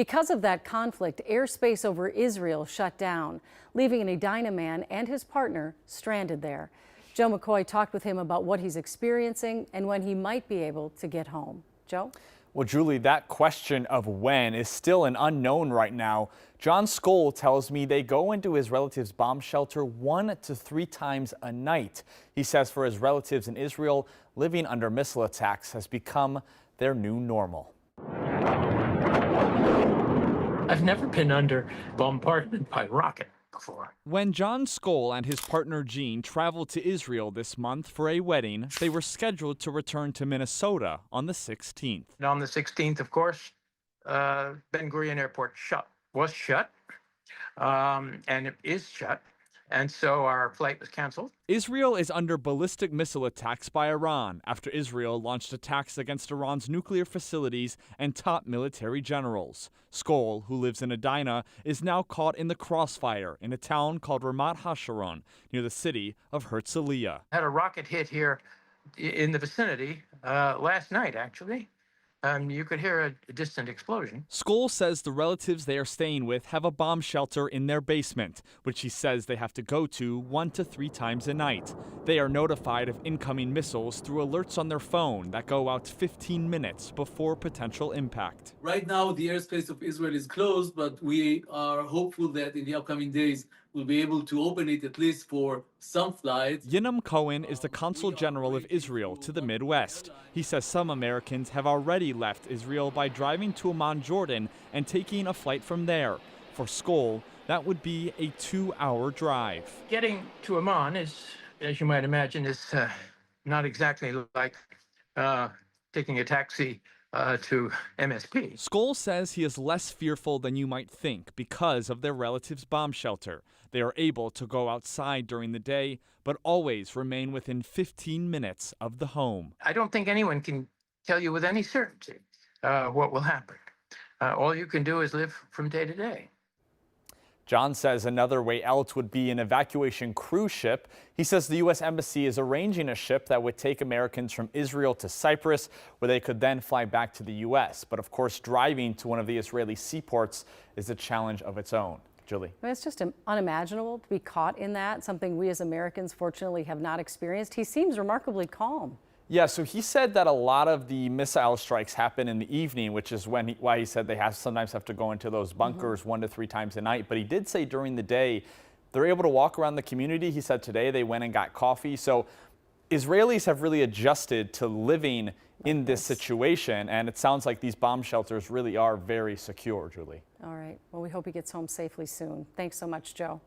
Because of that conflict, airspace over Israel shut down, leaving an Edina man and his partner stranded there. Joe McCoy talked with him about what he's experiencing and when he might be able to get home. Joe? Well, Julie, that question of when is still an unknown right now. John Skoll tells me they go into his relative's bomb shelter 1 to 3 times a night. He says for his relatives in Israel, living under missile attacks has become their new normal. I've never been under bombardment by rocket before. When John Skoll and his partner Jean traveled to Israel this month for a wedding, they were scheduled to return to Minnesota on the 16th. And on the 16th, of course, Ben Gurion Airport was shut, and it is shut. And so our flight was canceled. Israel is under ballistic missile attacks by Iran after Israel launched attacks against Iran's nuclear facilities and top military generals. Skoll, who lives in Edina, is now caught in the crossfire in a town called Ramat HaSharon, near the city of Herzliya. Had a rocket hit here in the vicinity last night, actually. You could hear a distant explosion. Skoll says the relatives they are staying with have a bomb shelter in their basement, which he says they have to go to 1 to 3 times a night. They are notified of incoming missiles through alerts on their phone that go out 15 minutes before potential impact. Right now, the airspace of Israel is closed, but we are hopeful that in the upcoming days, we'll be able to open it at least for some flights. Yinam Cohen is the Consul General of Israel to the Midwest. He says some Americans have already left Israel by driving to Amman, Jordan, and taking a flight from there. For Skoll, that would be a 2-hour drive. Getting to Amman is, as you might imagine, is not exactly like taking a taxi to MSP. Skoll says he is less fearful than you might think because of their relative's bomb shelter. They are able to go outside during the day, but always remain within 15 minutes of the home. I don't think anyone can tell you with any certainty what will happen. All you can do is live from day to day. John says another way out would be an evacuation cruise ship. He says the U.S. Embassy is arranging a ship that would take Americans from Israel to Cyprus, where they could then fly back to the U.S. But of course, driving to one of the Israeli seaports is a challenge of its own. Julie. I mean, it's just unimaginable to be caught in that, something we as Americans fortunately have not experienced. He seems remarkably calm. Yeah, so he said that a lot of the missile strikes happen in the evening, which is why he said they sometimes have to go into those bunkers 1 to 3 times a night. But he did say during the day, they're able to walk around the community. He said today they went and got coffee. So Israelis have really adjusted to living in this situation. And it sounds like these bomb shelters really are very secure, Julie. All right. Well, we hope he gets home safely soon. Thanks so much, Joe.